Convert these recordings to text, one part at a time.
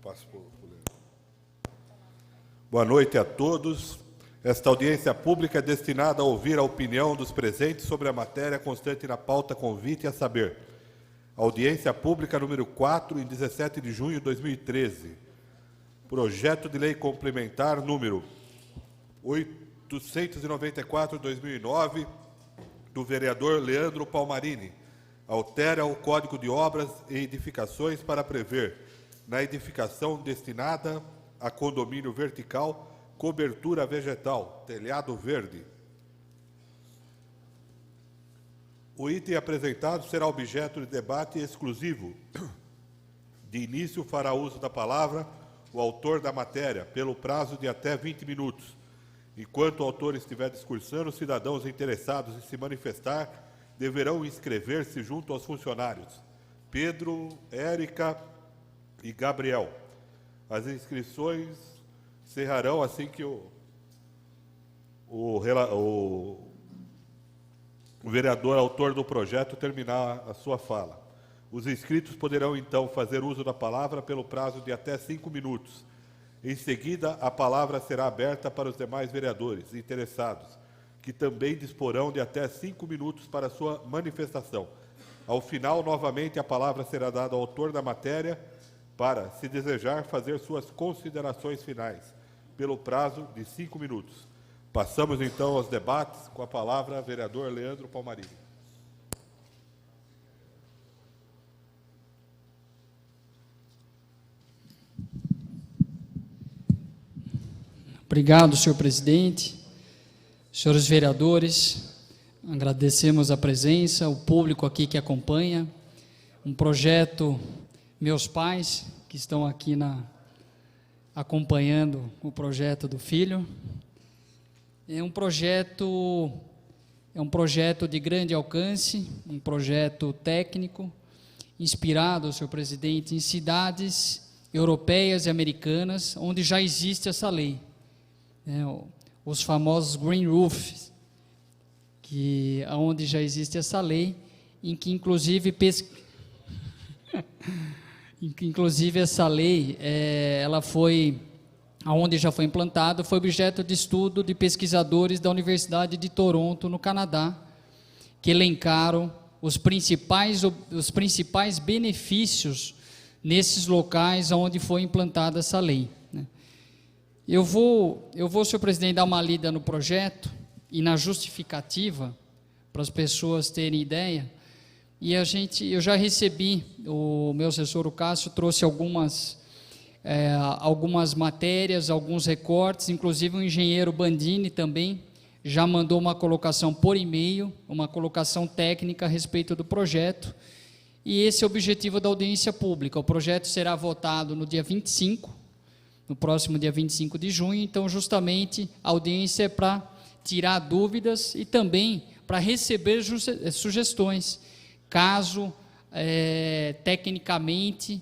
passo para o Leandro. Boa noite a todos. Esta audiência pública é destinada a ouvir a opinião dos presentes sobre a matéria constante na pauta convite a saber. Audiência pública número 4, em 17 de junho de 2013. Projeto de lei complementar número 894/2009, do vereador Leandro Palmarini, altera o Código de Obras e Edificações para prever, na edificação destinada a condomínio vertical, cobertura vegetal, telhado verde. O item apresentado será objeto de debate exclusivo. De início, fará uso da palavra o autor da matéria, pelo prazo de até 20 minutos. Enquanto o autor estiver discursando, os cidadãos interessados em se manifestar deverão inscrever-se junto aos funcionários Pedro, Érica e Gabriel. As inscrições encerrarão assim que o vereador autor do projeto terminar a sua fala. Os inscritos poderão, então, fazer uso da palavra pelo prazo de até 5 minutos. Em seguida, a palavra será aberta para os demais vereadores interessados, que também disporão de até 5 minutos para sua manifestação. Ao final, novamente, a palavra será dada ao autor da matéria para, se desejar, fazer suas considerações finais, pelo prazo de 5 minutos. Passamos, então, aos debates. Com a palavra, vereador Leandro Palmarini. Obrigado, senhor presidente, senhores vereadores, agradecemos a presença, o público aqui que acompanha, um projeto, meus pais que estão aqui acompanhando o projeto do filho, é um projeto de grande alcance, um projeto técnico, inspirado, senhor presidente, em cidades europeias e americanas, onde já existe essa lei. Os famosos green roofs, onde já existe essa lei, em que inclusive essa lei, ela foi, aonde já foi implantado, foi objeto de estudo de pesquisadores da Universidade de Toronto, no Canadá, que elencaram os principais benefícios nesses locais onde foi implantada essa lei. Eu vou, senhor presidente, dar uma lida no projeto e na justificativa, para as pessoas terem ideia, e eu já recebi, o meu assessor, o Cássio, trouxe algumas matérias, alguns recortes, inclusive o engenheiro Bandini também já mandou uma colocação por e-mail, uma colocação técnica a respeito do projeto, e esse é o objetivo da audiência pública. O projeto será votado no dia 25, no próximo dia 25 de junho, então justamente a audiência é para tirar dúvidas e também para receber sugestões, caso tecnicamente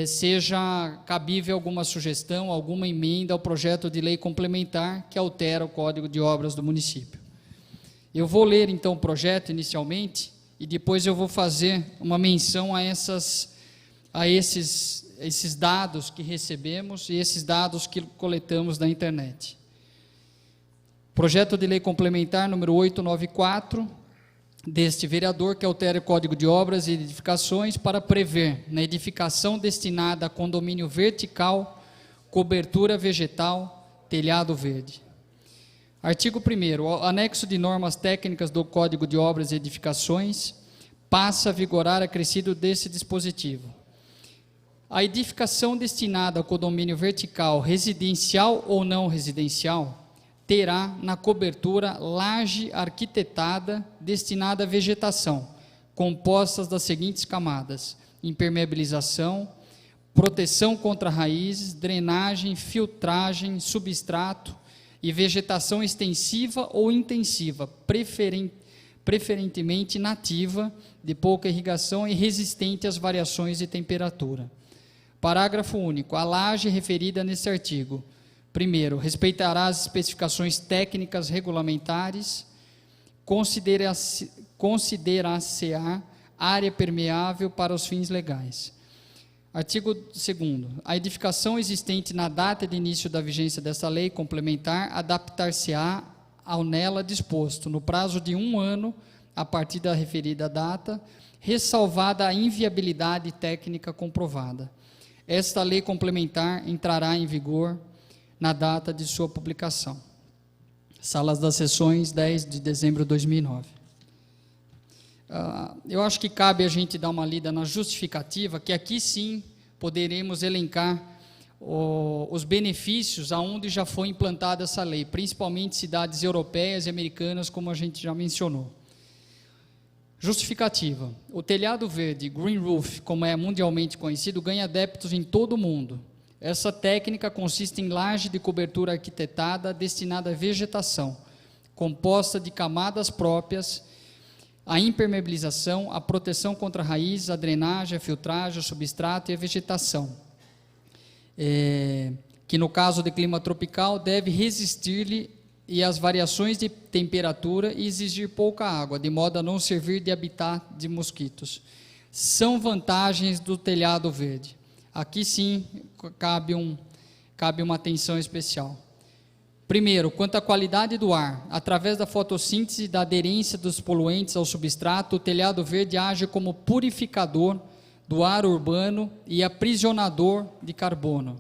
seja cabível alguma sugestão, alguma emenda ao projeto de lei complementar que altera o Código de Obras do município. Eu vou ler então o projeto inicialmente e depois eu vou fazer uma menção a esses dados que recebemos e esses dados que coletamos da internet. Projeto de lei complementar número 894, deste vereador, que altera o Código de Obras e Edificações para prever, na edificação destinada a condomínio vertical, cobertura vegetal, telhado verde. Artigo 1º, o anexo de normas técnicas do Código de Obras e Edificações passa a vigorar acrescido desse dispositivo. A edificação destinada ao condomínio vertical, residencial ou não residencial, terá na cobertura laje arquitetada destinada à vegetação, compostas das seguintes camadas: impermeabilização, proteção contra raízes, drenagem, filtragem, substrato e vegetação extensiva ou intensiva, preferentemente nativa, de pouca irrigação e resistente às variações de temperatura. Parágrafo único. A laje referida neste artigo: primeiro, respeitará as especificações técnicas regulamentares, considerar-se-á área permeável para os fins legais. Artigo 2º. A edificação existente na data de início da vigência desta lei complementar adaptar-se-á ao nela disposto, no prazo de 1 ano, a partir da referida data, ressalvada a inviabilidade técnica comprovada. Esta lei complementar entrará em vigor na data de sua publicação. Salas das Sessões, 10 de dezembro de 2009. Eu acho que cabe a gente dar uma lida na justificativa, que aqui sim poderemos elencar os benefícios aonde já foi implantada essa lei, principalmente cidades europeias e americanas, como a gente já mencionou. Justificativa. O telhado verde, green roof, como é mundialmente conhecido, ganha adeptos em todo o mundo. Essa técnica consiste em laje de cobertura arquitetada destinada à vegetação, composta de camadas próprias, a impermeabilização, a proteção contra raízes, a drenagem, a filtragem, o substrato e a vegetação, que no caso de clima tropical deve resistir-lhe e às variações de temperatura e exigir pouca água, de modo a não servir de habitat de mosquitos. São vantagens do telhado verde. Aqui sim cabe uma atenção especial. Primeiro, quanto à qualidade do ar, através da fotossíntese e da aderência dos poluentes ao substrato, o telhado verde age como purificador do ar urbano e aprisionador de carbono.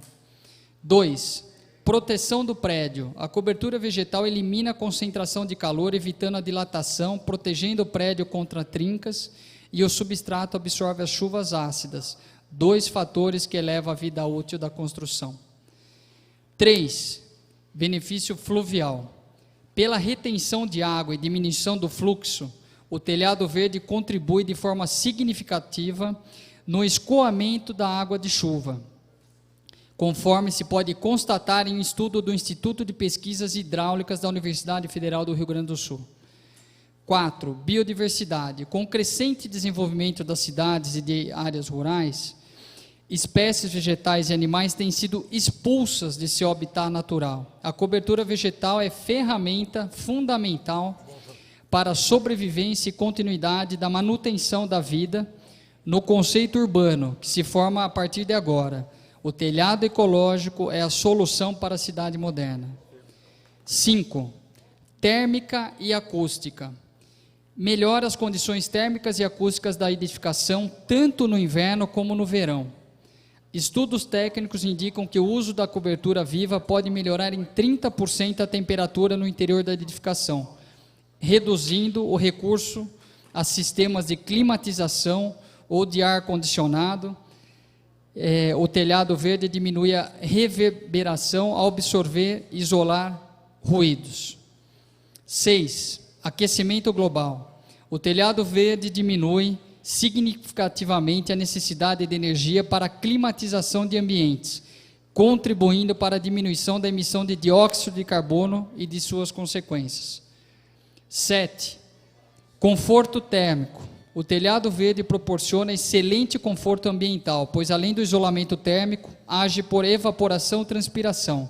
2. Proteção do prédio. A cobertura vegetal elimina a concentração de calor, evitando a dilatação, protegendo o prédio contra trincas, e o substrato absorve as chuvas ácidas, 2 fatores que elevam a vida útil da construção. 3. Benefício fluvial. Pela retenção de água e diminuição do fluxo, o telhado verde contribui de forma significativa no escoamento da água de chuva, conforme se pode constatar em um estudo do Instituto de Pesquisas Hidráulicas da Universidade Federal do Rio Grande do Sul. 4. Biodiversidade. Com o crescente desenvolvimento das cidades e de áreas rurais, espécies vegetais e animais têm sido expulsas de seu habitat natural. A cobertura vegetal é ferramenta fundamental para a sobrevivência e continuidade da manutenção da vida no conceito urbano, que se forma a partir de agora. O telhado ecológico é a solução para a cidade moderna. 5. Térmica e acústica. Melhora as condições térmicas e acústicas da edificação, tanto no inverno como no verão. Estudos técnicos indicam que o uso da cobertura viva pode melhorar em 30% a temperatura no interior da edificação, reduzindo o recurso a sistemas de climatização ou de ar-condicionado. O telhado verde diminui a reverberação ao absorver e isolar ruídos. 6. Aquecimento global. O telhado verde diminui significativamente a necessidade de energia para a climatização de ambientes, contribuindo para a diminuição da emissão de dióxido de carbono e de suas consequências. 7. Conforto térmico. O telhado verde proporciona excelente conforto ambiental, pois além do isolamento térmico, age por evaporação e transpiração,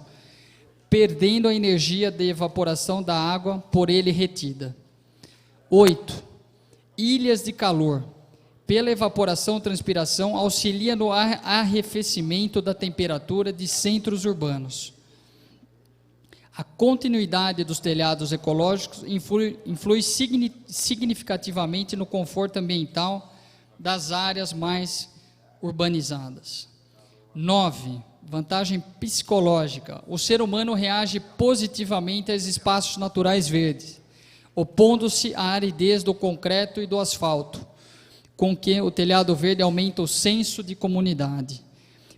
perdendo a energia de evaporação da água por ele retida. 8. Ilhas de calor. Pela evaporação e transpiração, auxilia no arrefecimento da temperatura de centros urbanos. A continuidade dos telhados ecológicos influi significativamente no conforto ambiental das áreas mais urbanizadas. 9. Vantagem psicológica. O ser humano reage positivamente aos espaços naturais verdes, opondo-se à aridez do concreto e do asfalto, com que o telhado verde aumenta o senso de comunidade.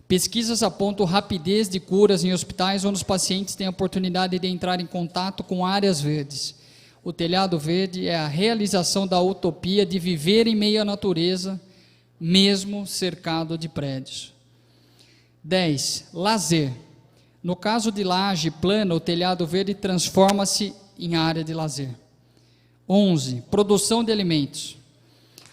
Pesquisas apontam rapidez de curas em hospitais onde os pacientes têm a oportunidade de entrar em contato com áreas verdes. O telhado verde é a realização da utopia de viver em meio à natureza, mesmo cercado de prédios. 10. Lazer. No caso de laje plana, o telhado verde transforma-se em área de lazer. 11. Produção de alimentos.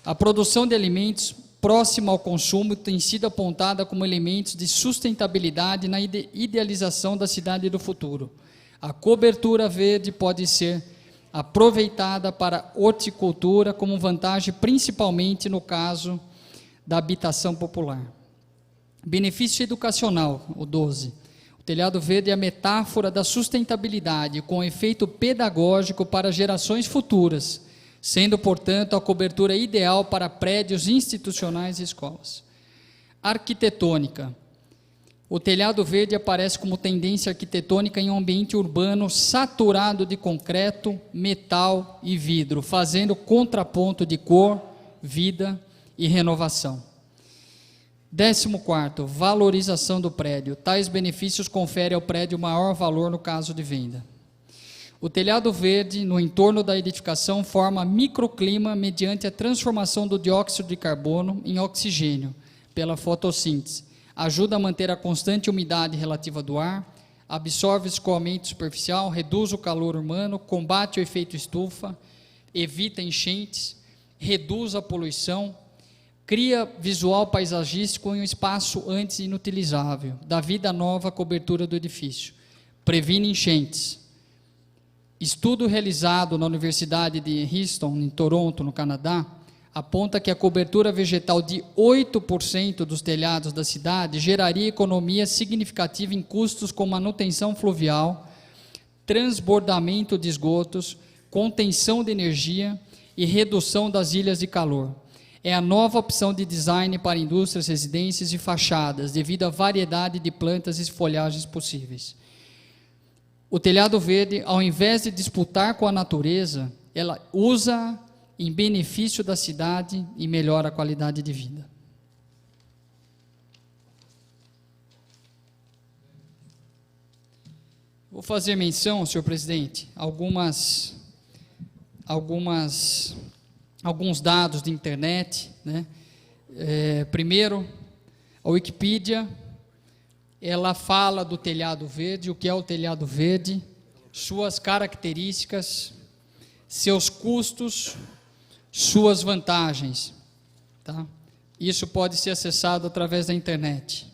A produção de alimentos próxima ao consumo tem sido apontada como elementos de sustentabilidade na idealização da cidade do futuro. A cobertura verde pode ser aproveitada para horticultura como vantagem, principalmente no caso da habitação popular. Benefício educacional, o 12. O telhado verde é a metáfora da sustentabilidade, com efeito pedagógico para gerações futuras, sendo, portanto, a cobertura ideal para prédios institucionais e escolas. Arquitetônica. O telhado verde aparece como tendência arquitetônica em um ambiente urbano saturado de concreto, metal e vidro, fazendo contraponto de cor, vida e renovação. 14º, valorização do prédio. Tais benefícios conferem ao prédio maior valor no caso de venda. O telhado verde, no entorno da edificação, forma microclima mediante a transformação do dióxido de carbono em oxigênio, pela fotossíntese. Ajuda a manter a constante umidade relativa do ar, absorve escoamento superficial, reduz o calor humano, combate o efeito estufa, evita enchentes, reduz a poluição, cria visual paisagístico em um espaço antes inutilizável, dá vida nova à cobertura do edifício, previne enchentes. Estudo realizado na Universidade de Houston, em Toronto, no Canadá, aponta que a cobertura vegetal de 8% dos telhados da cidade geraria economia significativa em custos com manutenção fluvial, transbordamento de esgotos, contenção de energia e redução das ilhas de calor. É a nova opção de design para indústrias, residências e fachadas, devido à variedade de plantas e folhagens possíveis. O telhado verde, ao invés de disputar com a natureza, ela usa em benefício da cidade e melhora a qualidade de vida. Vou fazer menção, senhor presidente, alguns dados de internet, né? Primeiro, a Wikipedia, ela fala do telhado verde, o que é o telhado verde, suas características, seus custos, suas vantagens, tá? Isso pode ser acessado através da internet.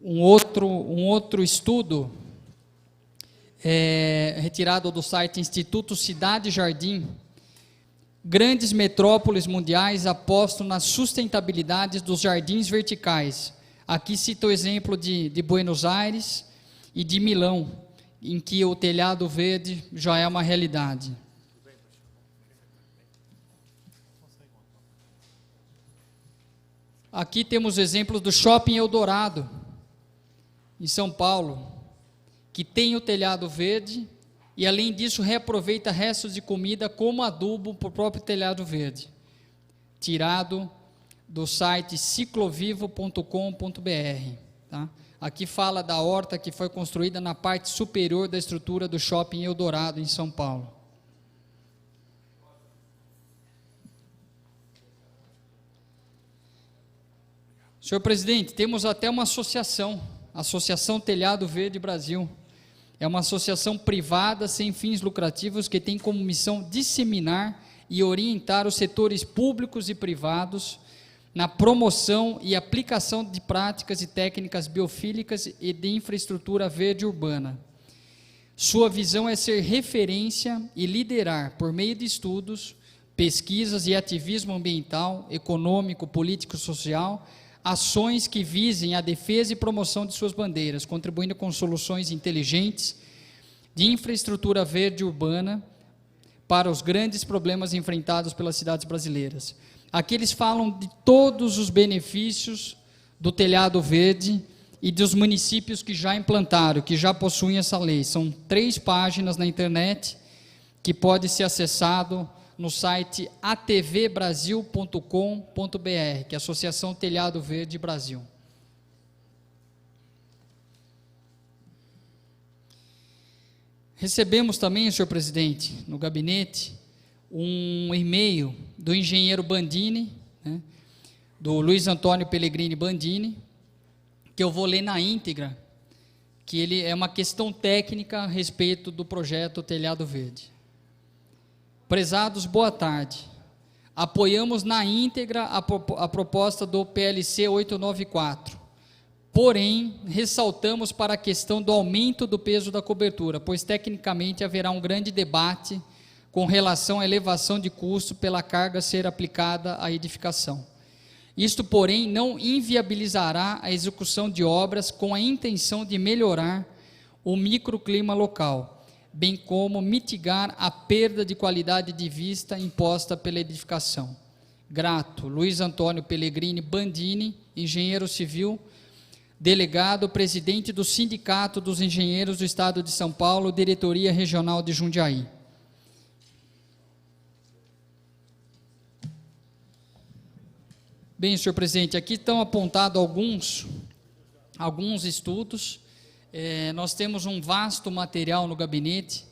Um outro estudo retirado do site Instituto Cidade Jardim. Grandes metrópoles mundiais apostam na sustentabilidade dos jardins verticais. Aqui cito o exemplo de Buenos Aires e de Milão, em que o telhado verde já é uma realidade. Aqui temos exemplos do Shopping Eldorado, em São Paulo, que tem o telhado verde e, além disso, reaproveita restos de comida como adubo para o próprio telhado verde, tirado do site ciclovivo.com.br. Tá? Aqui fala da horta que foi construída na parte superior da estrutura do Shopping Eldorado, em São Paulo. Senhor presidente, temos até uma associação, Associação Telhado Verde Brasil. É uma associação privada sem fins lucrativos que tem como missão disseminar e orientar os setores públicos e privados na promoção e aplicação de práticas e técnicas biofílicas e de infraestrutura verde urbana. Sua visão é ser referência e liderar, por meio de estudos, pesquisas e ativismo ambiental, econômico, político e social, ações que visem a defesa e promoção de suas bandeiras, contribuindo com soluções inteligentes de infraestrutura verde urbana para os grandes problemas enfrentados pelas cidades brasileiras. Aqui eles falam de todos os benefícios do telhado verde e dos municípios que já implantaram, que já possuem essa lei. São 3 páginas na internet que pode ser acessado no site atvbrasil.com.br, que é a Associação Telhado Verde Brasil. Recebemos também, senhor presidente, no gabinete, um e-mail do engenheiro Bandini, né, do Luiz Antônio Pellegrini Bandini, que eu vou ler na íntegra, que ele é uma questão técnica a respeito do projeto Telhado Verde. Prezados, boa tarde. Apoiamos na íntegra a proposta do PLC 894. Porém, ressaltamos para a questão do aumento do peso da cobertura, pois tecnicamente haverá um grande debate com relação à elevação de custo pela carga a ser aplicada à edificação. Isto, porém, não inviabilizará a execução de obras com a intenção de melhorar o microclima local, bem como mitigar a perda de qualidade de vista imposta pela edificação. Grato, Luiz Antônio Pellegrini Bandini, engenheiro civil, delegado, presidente do Sindicato dos Engenheiros do Estado de São Paulo, Diretoria Regional de Jundiaí. Bem, senhor presidente, aqui estão apontados alguns estudos. Nós temos um vasto material no gabinete.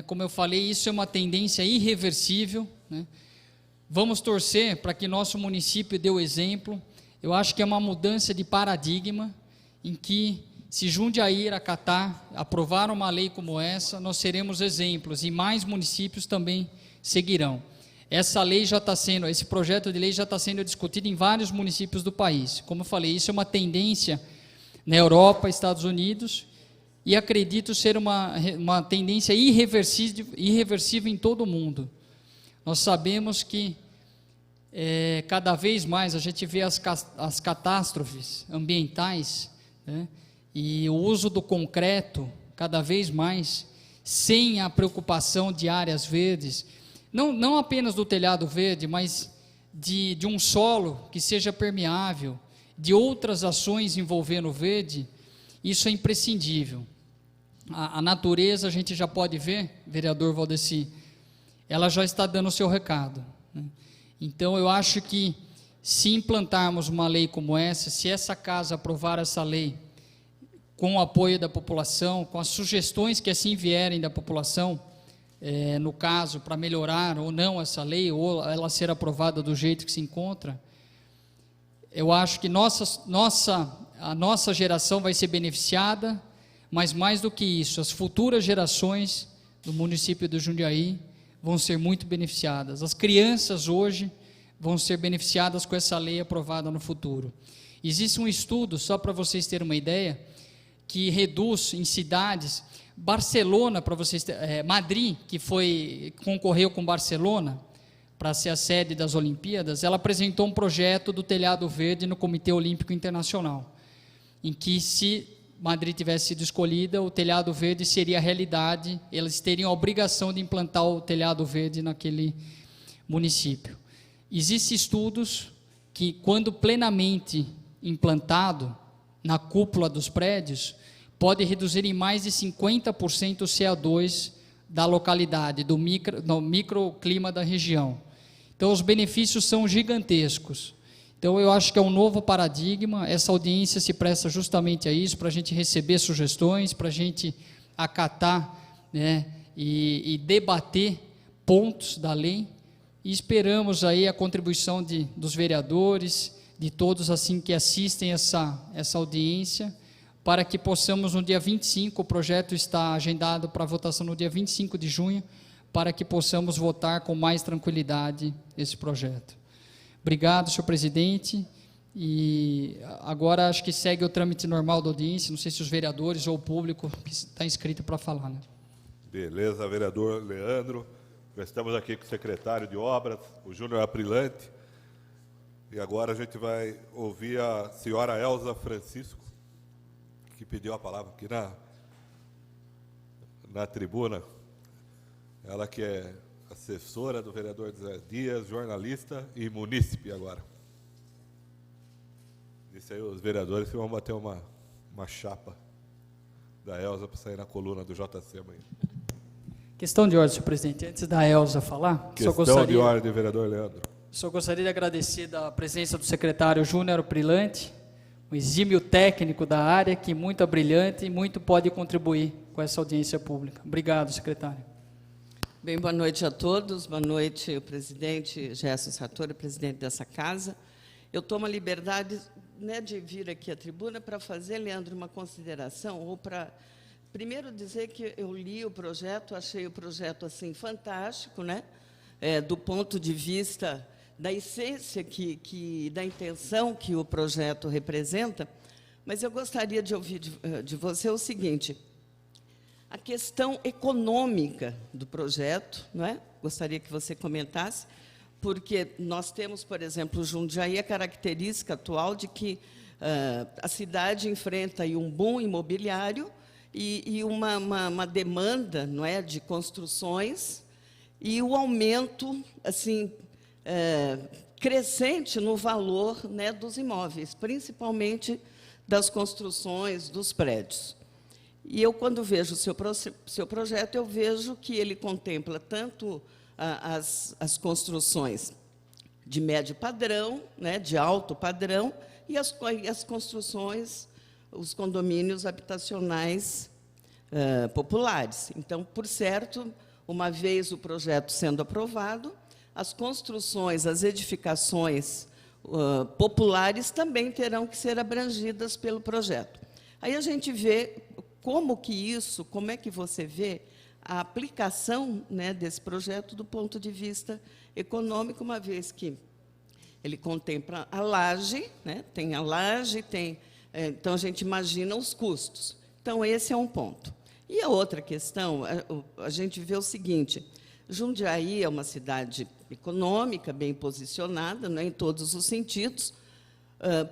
Como eu falei, isso é uma tendência irreversível, né? Vamos torcer para que nosso município dê o exemplo. Eu acho que é uma mudança de paradigma, em que, se Jundiaí acatar, aprovar uma lei como essa, nós seremos exemplos, e mais municípios também seguirão. Esse projeto de lei já está sendo discutido em vários municípios do país. Como eu falei, isso é uma tendência na Europa, Estados Unidos, e acredito ser uma tendência irreversível em todo o mundo. Nós sabemos que cada vez mais a gente vê as catástrofes ambientais, né, e o uso do concreto cada vez mais, sem a preocupação de áreas verdes, não apenas do telhado verde, mas de um solo que seja permeável, de outras ações envolvendo o verde. Isso é imprescindível. A natureza, a gente já pode ver, vereador Valdeci, ela já está dando o seu recado, né? Então, eu acho que, se implantarmos uma lei como essa, se essa casa aprovar essa lei, com o apoio da população, com as sugestões que assim vierem da população, no caso, para melhorar ou não essa lei, ou ela ser aprovada do jeito que se encontra, eu acho que a nossa geração vai ser beneficiada, mas mais do que isso, as futuras gerações do município de Jundiaí vão ser muito beneficiadas. As crianças hoje vão ser beneficiadas com essa lei aprovada no futuro. Existe um estudo, só para vocês terem uma ideia, que reduz em cidades, Barcelona, para vocês Madrid, que concorreu com Barcelona para ser a sede das Olimpíadas, ela apresentou um projeto do telhado verde no Comitê Olímpico Internacional, em que, se Madrid tivesse sido escolhida, o telhado verde seria a realidade, eles teriam a obrigação de implantar o telhado verde naquele município. Existem estudos que, quando plenamente implantado na cúpula dos prédios, pode reduzir em mais de 50% o CO2 da localidade, do microclima da região. Então, os benefícios são gigantescos. Então, eu acho que é um novo paradigma. Essa audiência se presta justamente a isso, para a gente receber sugestões, para a gente acatar, né, e debater pontos da lei, e esperamos aí a contribuição dos vereadores, de todos assim que assistem essa audiência, para que possamos, no dia 25, o projeto está agendado para votação no dia 25 de junho, para que possamos votar com mais tranquilidade esse projeto. Obrigado, senhor presidente, e agora acho que segue o trâmite normal da audiência, não sei se os vereadores ou o público que está inscrito para falar, né? Beleza, vereador Leandro. Já estamos aqui com o secretário de Obras, o Júnior Aprilante, e agora a gente vai ouvir a senhora Elza Francisco, que pediu a palavra aqui na tribuna. Ela que é assessora do vereador Zé Dias, jornalista e munícipe agora. Disse aí os vereadores que vão bater uma chapa da Elza para sair na coluna do JC amanhã. Questão de ordem, senhor presidente. Antes da Elza falar, Questão de ordem, vereador Leandro. Só gostaria de agradecer a presença do secretário Júnior Brilhante, um exímio técnico da área, que muito brilhante e muito pode contribuir com essa audiência pública. Obrigado, secretário. Bem, boa noite a todos. Boa noite, o presidente Gerson Sartori, presidente dessa casa. Eu tomo a liberdade, né, de vir aqui à tribuna para fazer, Leandro, uma consideração, ou para, primeiro, dizer que eu li o projeto, achei o projeto assim fantástico, né, do ponto de vista da essência, da intenção que o projeto representa, mas eu gostaria de ouvir de você o seguinte: a questão econômica do projeto, não é? Gostaria que você comentasse, porque nós temos, por exemplo, Jundiaí, a característica atual de que a cidade enfrenta aí um boom imobiliário e uma demanda, não é, de construções e o aumento assim crescente no valor, né, dos imóveis, principalmente das construções, dos prédios. E eu, quando vejo o seu projeto, eu vejo que ele contempla tanto as construções de médio padrão, né, de alto padrão, e as construções, os condomínios habitacionais populares. Então, por certo, uma vez o projeto sendo aprovado, as construções, as edificações populares também terão que ser abrangidas pelo projeto. Aí a gente vê como é que você vê a aplicação, né, desse projeto do ponto de vista econômico, uma vez que ele contempla a laje, né, tem a laje, então a gente imagina os custos. Então, esse é um ponto. E a outra questão, a gente vê o seguinte: Jundiaí é uma cidade econômica, bem posicionada, né, em todos os sentidos,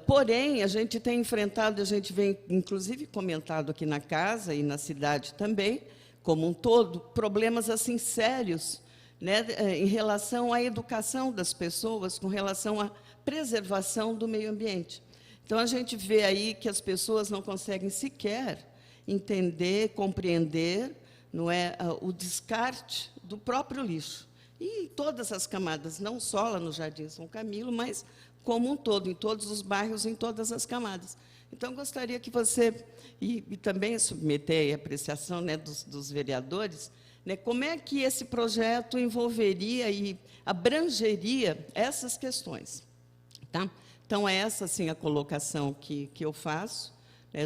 porém, a gente tem enfrentado, a gente vem, inclusive, comentado aqui na casa e na cidade também, como um todo, problemas assim sérios, né, em relação à educação das pessoas, com relação à preservação do meio ambiente. Então, a gente vê aí que as pessoas não conseguem sequer entender, compreender, não é, o descarte do próprio lixo. E em todas as camadas, não só lá no Jardim São Camilo, mas como um todo, em todos os bairros, em todas as camadas. Então, gostaria que você, e também submeter a apreciação, né, dos vereadores, né, como é que esse projeto envolveria e abrangeria essas questões. Tá? Então, é essa, assim, a colocação que eu faço.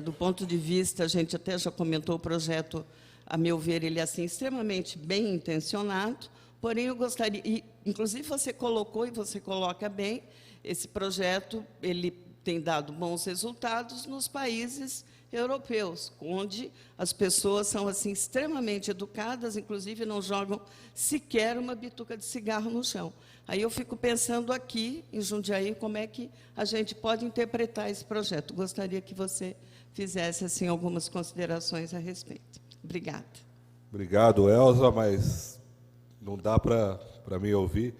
Do ponto de vista, a gente até já comentou o projeto, a meu ver, ele é assim, extremamente bem intencionado, porém, eu gostaria, e, inclusive, você colocou, e você coloca bem, esse projeto ele tem dado bons resultados nos países europeus, onde as pessoas são assim extremamente educadas, inclusive não jogam sequer uma bituca de cigarro no chão. Aí eu fico pensando aqui, em Jundiaí, como é que a gente pode interpretar esse projeto. Gostaria que você fizesse assim algumas considerações a respeito. Obrigada. Obrigado, Elza, mas não dá para mim ouvir.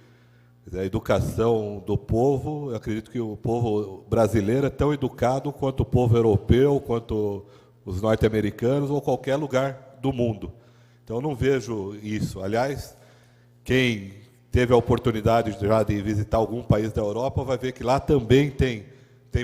A educação do povo, eu acredito que o povo brasileiro é tão educado quanto o povo europeu, quanto os norte-americanos ou qualquer lugar do mundo. Então, eu não vejo isso. Aliás, quem teve a oportunidade já de visitar algum país da Europa vai ver que lá também tem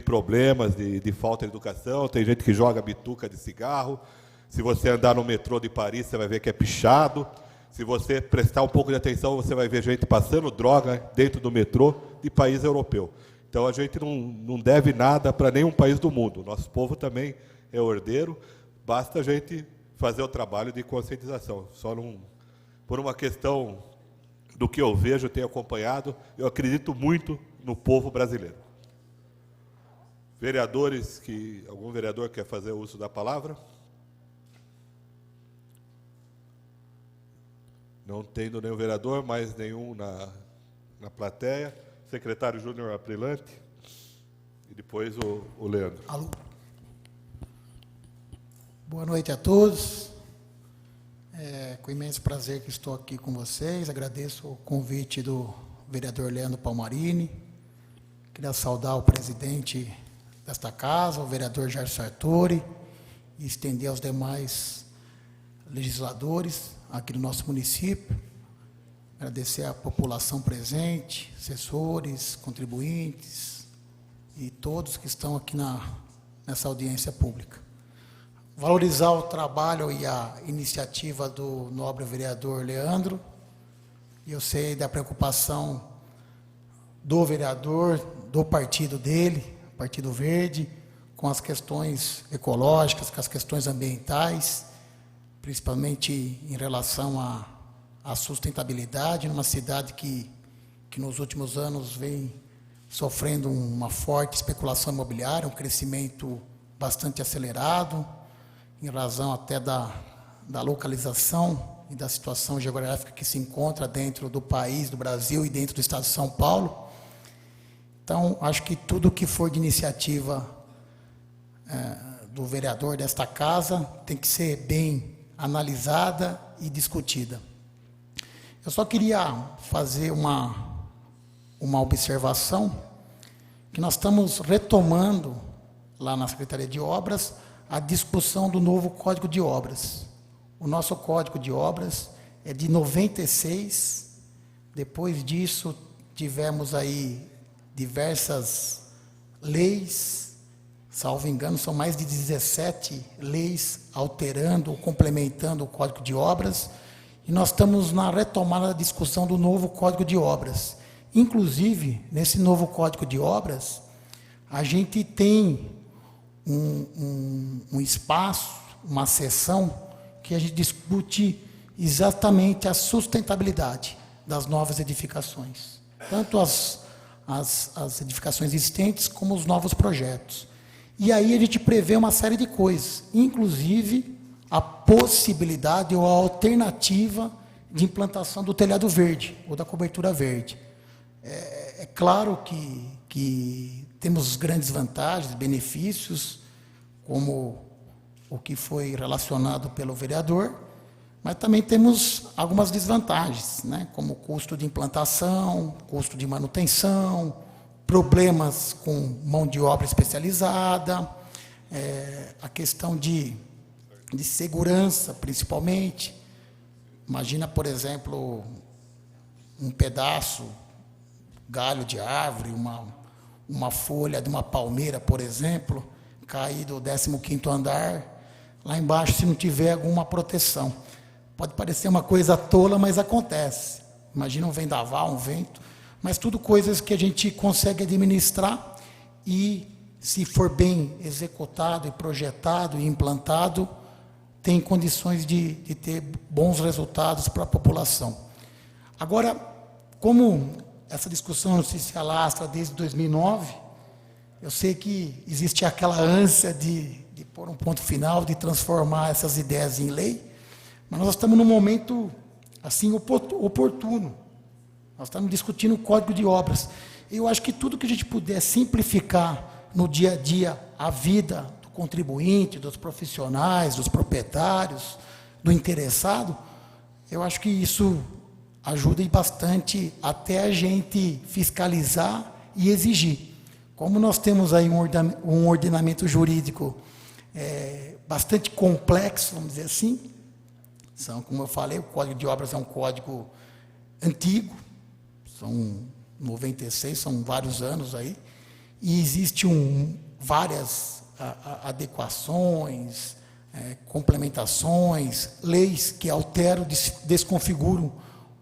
problemas de falta de educação, tem gente que joga bituca de cigarro. Se você andar no metrô de Paris, você vai ver que é pichado. Se você prestar um pouco de atenção, você vai ver gente passando droga dentro do metrô de país europeu. Então, a gente não deve nada para nenhum país do mundo. Nosso povo também é ordeiro, basta a gente fazer o trabalho de conscientização. Só por uma questão do que eu vejo, eu tenho acompanhado, eu acredito muito no povo brasileiro. Vereadores, algum vereador quer fazer uso da palavra? Não tendo nenhum vereador, mais nenhum na plateia. Secretário Júnior Aprilante. E depois o Leandro. Alô. Boa noite a todos. Com imenso prazer que estou aqui com vocês. Agradeço o convite do vereador Leandro Palmarini. Queria saudar o presidente desta casa, o vereador Gerson Sartori, e estender aos demais legisladores aqui do nosso município, agradecer à população presente, assessores, contribuintes e todos que estão aqui nessa audiência pública. Valorizar o trabalho e a iniciativa do nobre vereador Leandro, e eu sei da preocupação do vereador, do partido dele, Partido Verde, com as questões ecológicas, com as questões ambientais, principalmente em relação à sustentabilidade, numa cidade que nos últimos anos vem sofrendo uma forte especulação imobiliária, um crescimento bastante acelerado, em razão até da da localização e da situação geográfica que se encontra dentro do país, do Brasil e dentro do estado de São Paulo. Então, acho que tudo que for de iniciativa do vereador desta casa tem que ser bem analisada e discutida. Eu só queria fazer uma observação, que nós estamos retomando, lá na Secretaria de Obras, a discussão do novo Código de Obras. O nosso Código de Obras é de 96, depois disso tivemos aí diversas leis, salvo engano, são mais de 17 leis alterando ou complementando o Código de Obras, e nós estamos na retomada da discussão do novo Código de Obras. Inclusive, nesse novo Código de Obras, a gente tem um espaço, uma seção, que a gente discute exatamente a sustentabilidade das novas edificações. Tanto as edificações existentes, como os novos projetos. E aí a gente prevê uma série de coisas, inclusive a possibilidade ou a alternativa de implantação do telhado verde, ou da cobertura verde. É claro que temos grandes vantagens, benefícios, como o que foi relacionado pelo vereador, mas também temos algumas desvantagens, né? Como custo de implantação, custo de manutenção, problemas com mão de obra especializada, a questão de segurança, principalmente. Imagina, por exemplo, um pedaço, galho de árvore, uma folha de uma palmeira, por exemplo, cair do 15º andar, lá embaixo, se não tiver alguma proteção. Pode parecer uma coisa tola, mas acontece. Imagina um vendaval, um vento, mas tudo coisas que a gente consegue administrar e, se for bem executado e projetado e implantado, tem condições de ter bons resultados para a população. Agora, como essa discussão se alastra desde 2009, eu sei que existe aquela ânsia de pôr um ponto final, de transformar essas ideias em lei, mas nós estamos num momento assim oportuno. Nós estamos discutindo o Código de Obras. Eu acho que tudo que a gente puder simplificar no dia a dia a vida do contribuinte, dos profissionais, dos proprietários, do interessado, eu acho que isso ajuda bastante até a gente fiscalizar e exigir. Como nós temos aí um ordenamento jurídico bastante complexo, vamos dizer assim, como eu falei, o Código de Obras é um código antigo, são 96, são vários anos aí, e existem várias adequações, complementações, leis que alteram, desconfiguram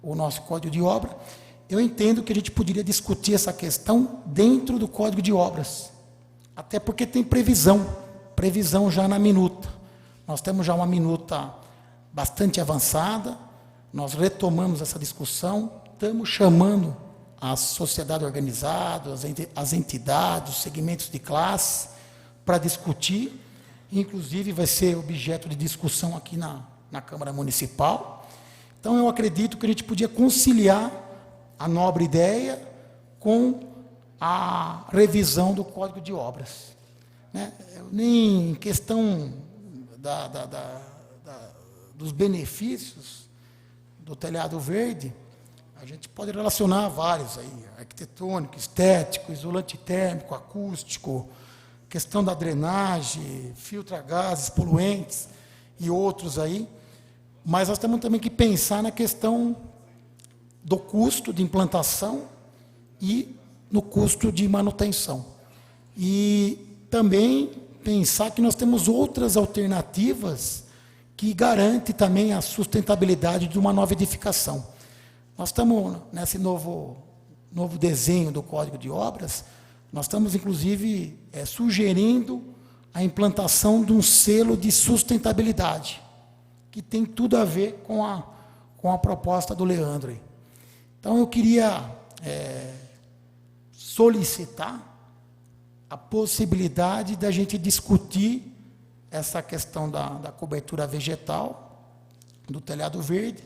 o nosso Código de Obra. Eu entendo que a gente poderia discutir essa questão dentro do Código de Obras, até porque tem previsão já na minuta. Nós temos já uma minuta bastante avançada, nós retomamos essa discussão, estamos chamando a sociedade organizada, as entidades, os segmentos de classe, para discutir, inclusive vai ser objeto de discussão aqui na Câmara Municipal. Então, eu acredito que a gente podia conciliar a nobre ideia com a revisão do Código de Obras. Né? Nem em questão dos benefícios do telhado verde, a gente pode relacionar vários aí, arquitetônico, estético, isolante térmico, acústico, questão da drenagem, filtra gases, poluentes e outros aí, mas nós temos também que pensar na questão do custo de implantação e no custo de manutenção. E também pensar que nós temos outras alternativas que garantem também a sustentabilidade de uma nova edificação. Nós estamos, nesse novo desenho do Código de Obras, nós estamos, inclusive, sugerindo a implantação de um selo de sustentabilidade, que tem tudo a ver com a proposta do Leandro. Então, eu queria solicitar a possibilidade da gente discutir essa questão da cobertura vegetal, do telhado verde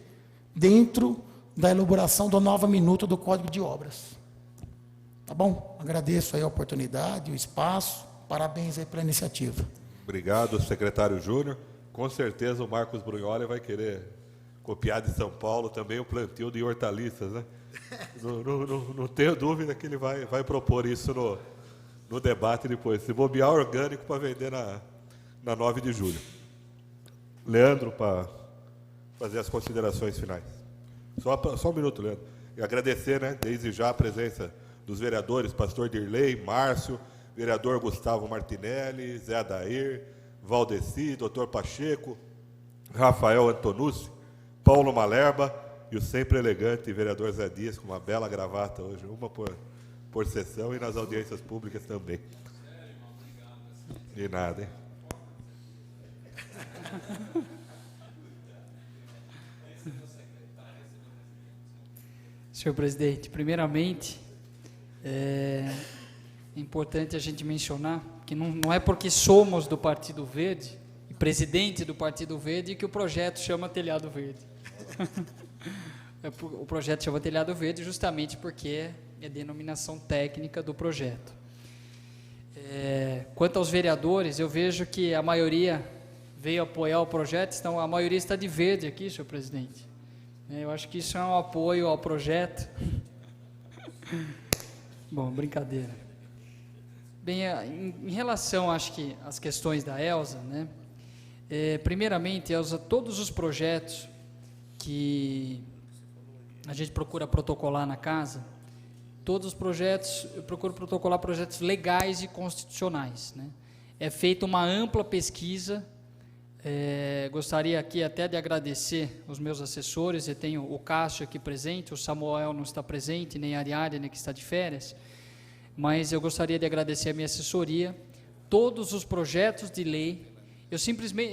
dentro da elaboração da nova minuta do Código de Obras. Tá bom? Agradeço aí a oportunidade, o espaço, parabéns aí pela iniciativa. Obrigado, secretário Júnior. Com certeza o Marcos Brunholi vai querer copiar de São Paulo também o plantio de hortaliças, né? Não tenho dúvida que ele vai propor isso no debate depois. Se bobear orgânico para vender na 9 de julho. Leandro, para fazer as considerações finais. Só um minuto, Leandro. E agradecer, né, desde já a presença dos vereadores, pastor Dirley, Márcio, vereador Gustavo Martinelli, Zé Adair, Valdeci, doutor Pacheco, Rafael Antonucci, Paulo Malerba e o sempre elegante vereador Zé Dias, com uma bela gravata hoje, uma por sessão, e nas audiências públicas também. De nada, hein? Senhor presidente, primeiramente, é importante a gente mencionar que não é porque somos do Partido Verde e presidente do Partido Verde que o projeto chama Telhado Verde. O projeto chama Telhado Verde justamente porque é a denominação técnica do projeto. Quanto aos vereadores, eu vejo que a maioria veio apoiar o projeto, então a maioria está de verde aqui, senhor presidente. Eu acho que isso é um apoio ao projeto. Bom, brincadeira. Bem, em relação, acho que, às questões da Elza, né? Primeiramente, Elza, todos os projetos que a gente procura protocolar na casa, todos os projetos, eu procuro protocolar projetos legais e constitucionais, né? É feita uma ampla pesquisa. Gostaria aqui até de agradecer os meus assessores. Eu tenho o Cássio aqui presente, o Samuel não está presente, nem a Ariadne, que está de férias, mas eu gostaria de agradecer a minha assessoria. Todos os projetos de lei, eu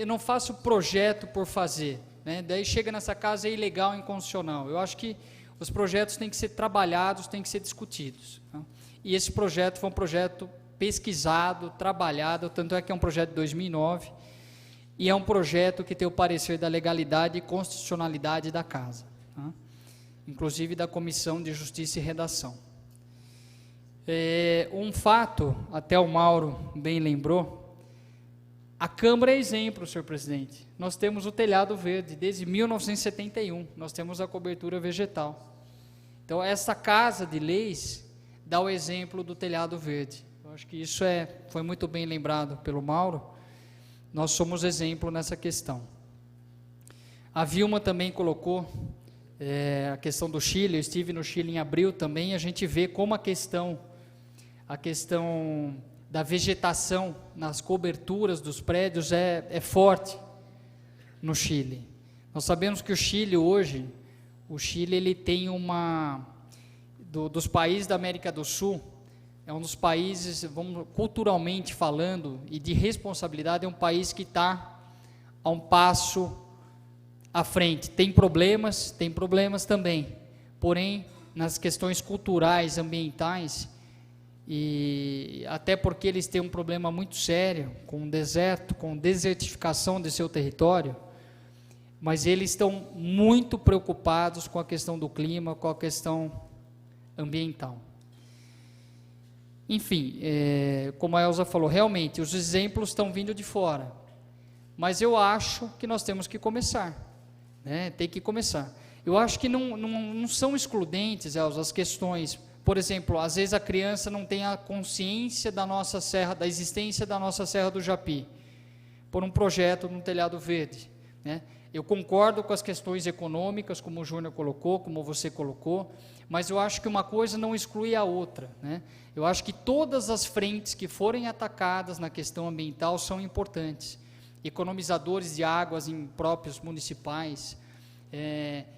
não faço projeto por fazer, né? Daí chega nessa casa, é ilegal, inconstitucional. Eu acho que os projetos têm que ser trabalhados, têm que ser discutidos, tá? E esse projeto foi um projeto pesquisado, trabalhado, tanto é que é um projeto de 2009, e é um projeto que tem o parecer da legalidade e constitucionalidade da casa, tá? Inclusive da Comissão de Justiça e Redação. Um fato, até o Mauro bem lembrou, a Câmara é exemplo, senhor presidente. Nós temos o telhado verde, desde 1971, nós temos a cobertura vegetal. Então, essa casa de leis dá o exemplo do telhado verde. Eu acho que isso foi muito bem lembrado pelo Mauro. Nós somos exemplo nessa questão. A Vilma também colocou a questão do Chile. Eu estive no Chile em abril também. A gente vê como a questão da vegetação nas coberturas dos prédios é forte no Chile. Nós sabemos que o Chile hoje, ele tem dos países da América do Sul, é um dos países, culturalmente falando, e de responsabilidade, é um país que está a um passo à frente. Tem problemas também, porém, nas questões culturais, ambientais, e até porque eles têm um problema muito sério com o deserto, com desertificação de seu território, mas eles estão muito preocupados com a questão do clima, com a questão ambiental. Enfim, como a Elza falou, realmente, os exemplos estão vindo de fora, mas eu acho que nós temos que começar, né? Tem que começar. Eu acho que não são excludentes, Elza, as questões. Por exemplo, às vezes a criança não tem a consciência da existência da nossa Serra do Japi, por um projeto no telhado verde, né? Eu concordo com as questões econômicas, como o Júnior colocou, como você colocou, mas eu acho que uma coisa não exclui a outra, né? Eu acho que todas as frentes que forem atacadas na questão ambiental são importantes. Economizadores de águas em próprios municipais,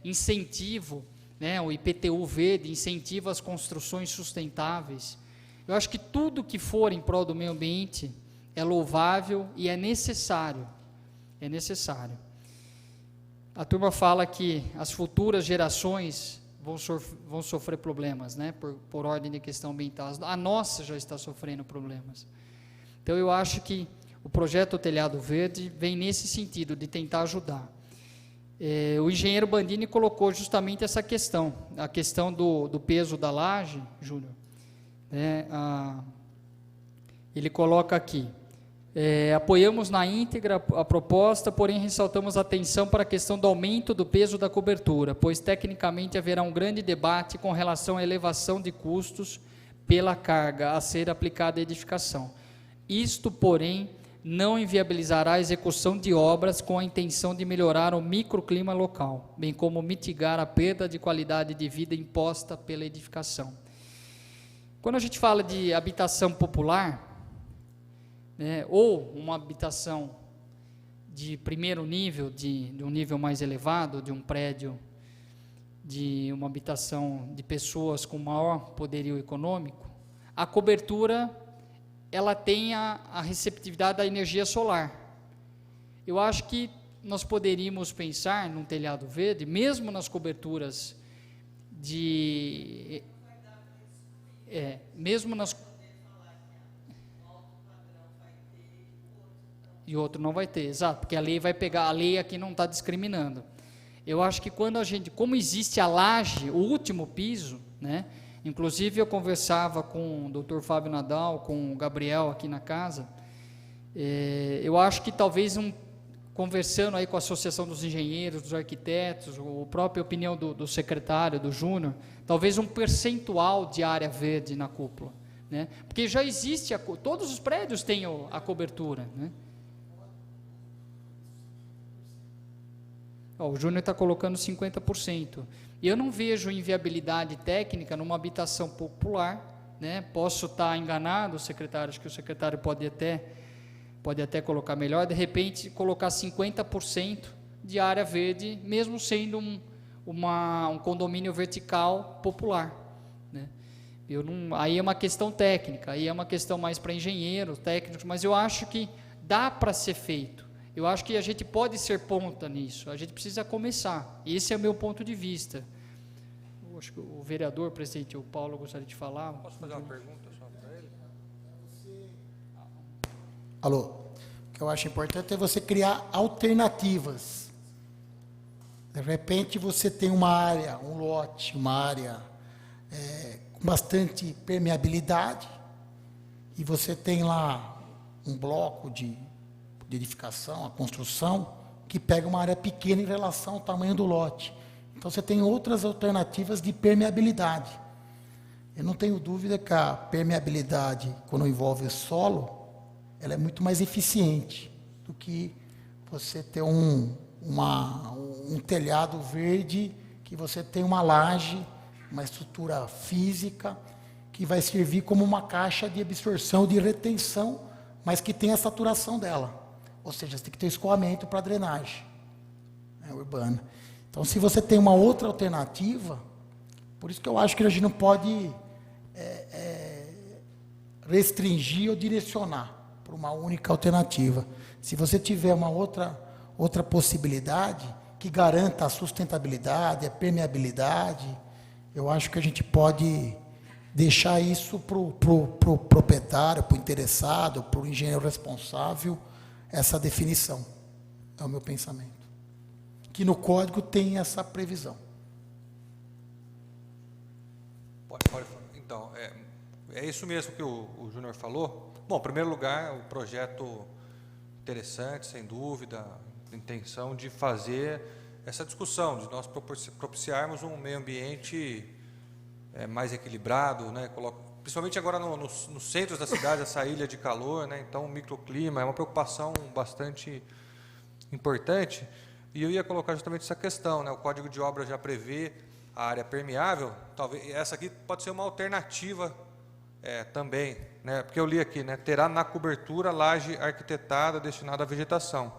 incentivo, né, o IPTU verde, incentiva as construções sustentáveis. Eu acho que tudo que for em prol do meio ambiente é louvável e é necessário. É necessário. A turma fala que as futuras gerações vão sofrer problemas, né, por ordem de questão ambiental. A nossa já está sofrendo problemas. Então, eu acho que o projeto Telhado Verde vem nesse sentido, de tentar ajudar. O engenheiro Bandini colocou justamente essa questão, a questão do peso da laje, Júnior. Ele coloca aqui, apoiamos na íntegra a proposta, porém ressaltamos atenção para a questão do aumento do peso da cobertura, pois tecnicamente haverá um grande debate com relação à elevação de custos pela carga a ser aplicada à edificação. Isto, porém, não inviabilizará a execução de obras com a intenção de melhorar o microclima local, bem como mitigar a perda de qualidade de vida imposta pela edificação. Quando a gente fala de habitação popular, ou uma habitação de primeiro nível, de um nível mais elevado, de um prédio, de uma habitação de pessoas com maior poderio econômico, a cobertura ela tem a receptividade da energia solar. Eu acho que nós poderíamos pensar num telhado verde, mesmo nas coberturas mesmo nas... E outro não vai ter, exato, porque a lei vai pegar, a lei aqui não está discriminando. Eu acho que quando como existe a laje, o último piso, inclusive eu conversava com o Dr. Fábio Nadal, com o Gabriel aqui na casa, eu acho que talvez conversando aí com a Associação dos Engenheiros, dos Arquitetos, a própria opinião do secretário, do Júnior, talvez um percentual de área verde na cúpula, porque já existe, todos os prédios têm a cobertura, O Júnior está colocando 50%. Eu não vejo inviabilidade técnica numa habitação popular, Posso estar enganado, secretário, acho que o secretário pode até colocar melhor, de repente colocar 50% de área verde, mesmo sendo um condomínio vertical popular, aí é uma questão técnica, aí é uma questão mais para engenheiros, técnicos, mas eu acho que dá para ser feito. Eu acho que a gente pode ser ponta nisso, a gente precisa começar. Esse é o meu ponto de vista. Eu acho que o vereador, presidente, o Paulo, gostaria de falar. Posso fazer uma pergunta só para ele? Alô, o que eu acho importante é você criar alternativas. De repente você tem uma área, um lote, uma área com bastante permeabilidade, e você tem lá um bloco de edificação, a construção, que pega uma área pequena em relação ao tamanho do lote. Então você tem outras alternativas de permeabilidade. Eu não tenho dúvida que a permeabilidade, quando envolve solo, ela é muito mais eficiente do que você ter um telhado verde, que você tem uma laje, uma estrutura física, que vai servir como uma caixa de absorção, de retenção, mas que tem a saturação dela. Ou seja, você tem que ter escoamento para drenagem urbana. Então, se você tem uma outra alternativa, por isso que eu acho que a gente não pode restringir ou direcionar para uma única alternativa. Se você tiver uma outra possibilidade que garanta a sustentabilidade, a permeabilidade, eu acho que a gente pode deixar isso para o proprietário, para o interessado, para o engenheiro responsável, essa definição. É o meu pensamento. Que no código tem essa previsão. Pode. Então, é isso mesmo que o Júnior falou. Bom, em primeiro lugar, o projeto interessante, sem dúvida, a intenção de fazer essa discussão, de nós propiciarmos um meio ambiente mais equilibrado, principalmente agora nos centros da cidade, essa ilha de calor, então o microclima é uma preocupação bastante importante, e eu ia colocar justamente essa questão, o Código de Obras já prevê a área permeável, talvez essa aqui pode ser uma alternativa também, porque eu li aqui, terá na cobertura laje arquitetada destinada à vegetação,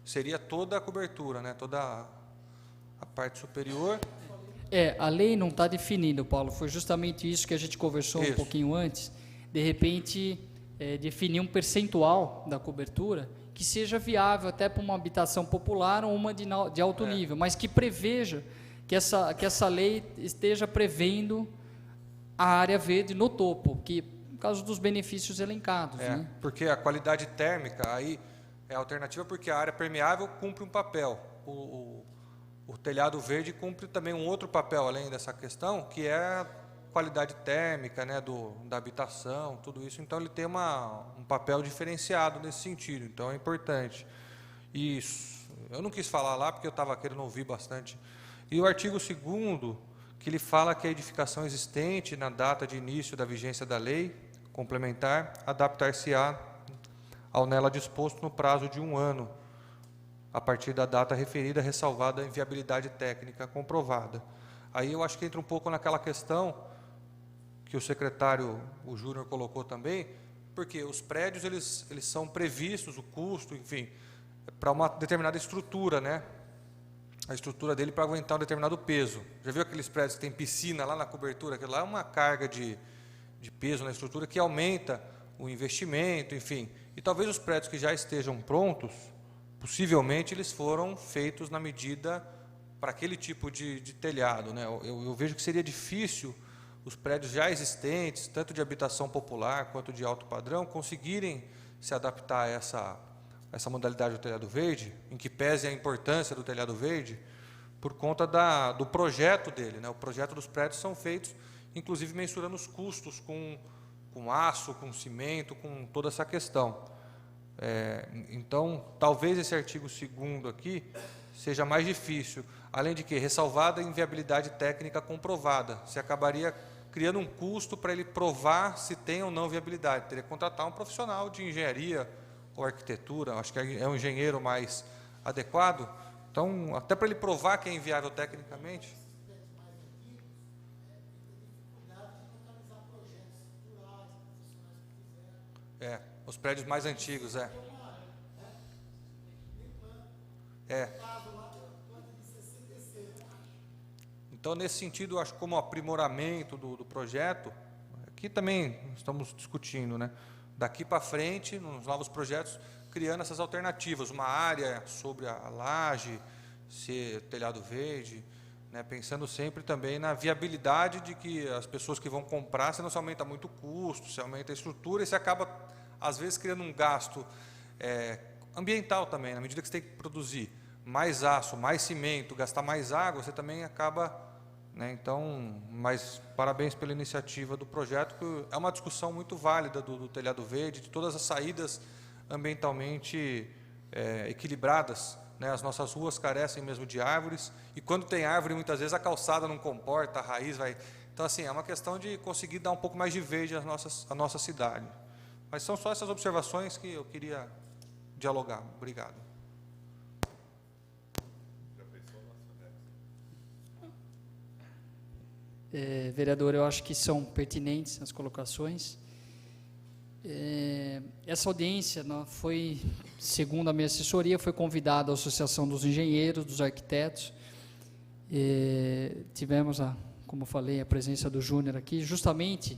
seria toda a cobertura, toda a parte superior. A lei não está definida, Paulo, foi justamente isso que a gente conversou um pouquinho antes, de repente definir um percentual da cobertura que seja viável até para uma habitação popular ou uma de alto nível, mas que preveja que essa lei esteja prevendo a área verde no topo, por causa dos benefícios elencados. Porque a qualidade térmica aí é alternativa, porque a área permeável cumpre um papel. o telhado verde cumpre também um outro papel, além dessa questão, que é a qualidade térmica, né, da habitação, tudo isso. Então, ele tem um papel diferenciado nesse sentido, então é importante. Isso, eu não quis falar lá, porque eu estava querendo ouvir bastante. E o artigo 2º, que ele fala que a edificação existente na data de início da vigência da lei complementar adaptar-se-á ao nela disposto no prazo de 1 ano, a partir da data referida, ressalvada a inviabilidade técnica comprovada. Aí eu acho que entra um pouco naquela questão que o secretário, o Júnior, colocou também, porque os prédios eles são previstos, o custo, enfim, para uma determinada estrutura, né? A estrutura dele para aguentar um determinado peso. Já viu aqueles prédios que tem piscina lá na cobertura? Aquilo lá é uma carga de peso na estrutura que aumenta o investimento, enfim. E talvez os prédios que já estejam prontos, possivelmente eles foram feitos na medida para aquele tipo de telhado, né? Eu vejo que seria difícil os prédios já existentes, tanto de habitação popular quanto de alto padrão, conseguirem se adaptar a essa modalidade do telhado verde, em que pese a importância do telhado verde, por conta do projeto dele, né? O projeto dos prédios são feitos, inclusive mensurando os custos com aço, com cimento, com toda essa questão. Então, talvez esse artigo 2º aqui seja mais difícil, além de que, ressalvada a inviabilidade técnica comprovada, se acabaria criando um custo para ele provar se tem ou não viabilidade. Teria que contratar um profissional de engenharia ou arquitetura, acho que é um engenheiro mais adequado. Então, até para ele provar que é inviável tecnicamente. Os prédios mais antigos, Então, nesse sentido, acho que como aprimoramento do projeto, aqui também estamos discutindo, né? Daqui para frente, nos novos projetos, criando essas alternativas, uma área sobre a laje, ser telhado verde, né? Pensando sempre também na viabilidade de que as pessoas que vão comprar, se não se aumenta muito o custo, se aumenta a estrutura, e se acaba, às vezes, criando um gasto ambiental também, na medida que você tem que produzir mais aço, mais cimento, gastar mais água, você também acaba, né? Então, mas parabéns pela iniciativa do projeto, que é uma discussão muito válida do telhado verde, de todas as saídas ambientalmente equilibradas, né? As nossas ruas carecem mesmo de árvores, e quando tem árvore, muitas vezes a calçada não comporta, a raiz vai... Então, assim, é uma questão de conseguir dar um pouco mais de verde à nossa cidade. Mas são só essas observações que eu queria dialogar. Obrigado. Vereador, eu acho que são pertinentes as colocações. Essa audiência foi, segundo a minha assessoria, foi convidada a Associação dos Engenheiros, dos Arquitetos. Tivemos, como eu falei, a presença do Júnior aqui, justamente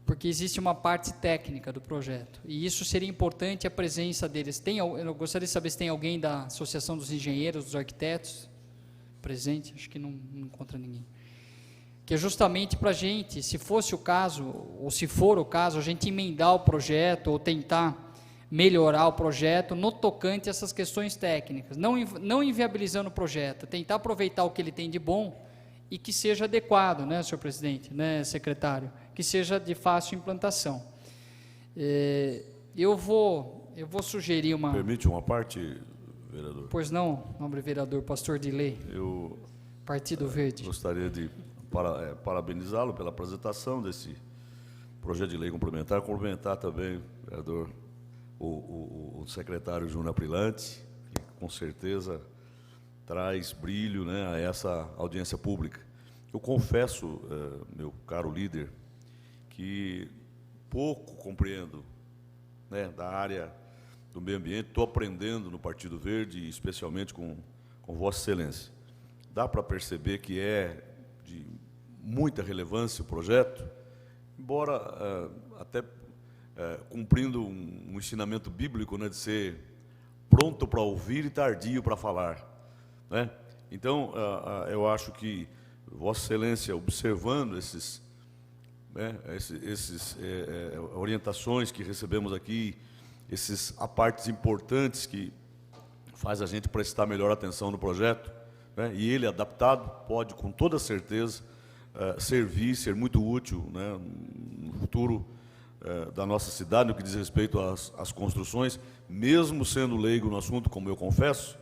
porque existe uma parte técnica do projeto, e isso seria importante a presença deles. Eu gostaria de saber se tem alguém da Associação dos Engenheiros, dos Arquitetos presente, acho que não encontra ninguém. Que é justamente para a gente, se fosse o caso, ou se for o caso, a gente emendar o projeto, ou tentar melhorar o projeto no tocante a essas questões técnicas, não inviabilizando o projeto, tentar aproveitar o que ele tem de bom e que seja adequado, né, senhor presidente, né, secretário, que seja de fácil implantação. Eu vou sugerir uma... Permite uma parte, vereador? Pois não, nobre vereador, pastor de lei. Eu Partido Verde. gostaria de parabenizá-lo pela apresentação desse projeto de lei complementar, cumprimentar também, vereador, o secretário Júnior Aprilante, que com certeza traz brilho, né, a essa audiência pública. Eu confesso, meu caro líder, que pouco compreendo, né, da área do meio ambiente. Estou aprendendo no Partido Verde, especialmente com Vossa Excelência. Dá para perceber que é de muita relevância o projeto, embora até cumprindo um ensinamento bíblico, né, de ser pronto para ouvir e tardio para falar, né? Então, eu acho que Vossa Excelência, observando esses orientações que recebemos aqui, esses apartes importantes que faz a gente prestar melhor atenção no projeto, né, e ele adaptado pode, com toda certeza, servir, ser muito útil, né, no futuro da nossa cidade, no que diz respeito às construções. Mesmo sendo leigo no assunto, como eu confesso,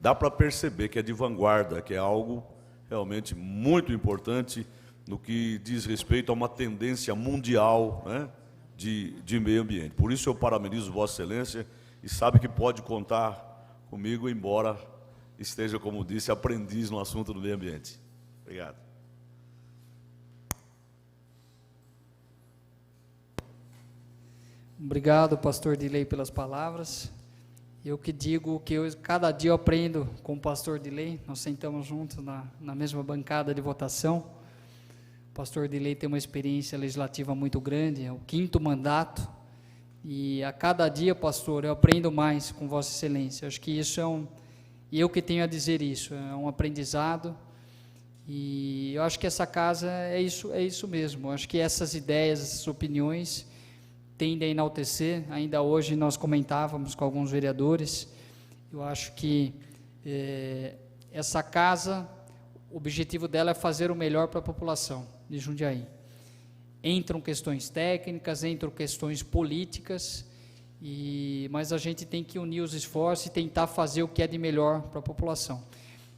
dá para perceber que é de vanguarda, que é algo realmente muito importante no que diz respeito a uma tendência mundial, né, de meio ambiente. Por isso eu parabenizo Vossa Excelência e sabe que pode contar comigo, embora esteja, como disse, aprendiz no assunto do meio ambiente. Obrigado. Obrigado, pastor Dilei, pelas palavras. Eu que digo que cada dia eu aprendo com o pastor Dilei. Nós sentamos juntos na mesma bancada de votação. O pastor Dilei tem uma experiência legislativa muito grande, é o 5º mandato. E a cada dia, pastor, eu aprendo mais com Vossa Excelência. Eu acho que isso e eu que tenho a dizer isso, é um aprendizado. E eu acho que essa casa é isso mesmo. Eu acho que essas ideias, essas opiniões tende a enaltecer. Ainda hoje nós comentávamos com alguns vereadores, eu acho que essa casa, o objetivo dela é fazer o melhor para a população de Jundiaí. Entram questões técnicas, entram questões políticas, mas a gente tem que unir os esforços e tentar fazer o que é de melhor para a população.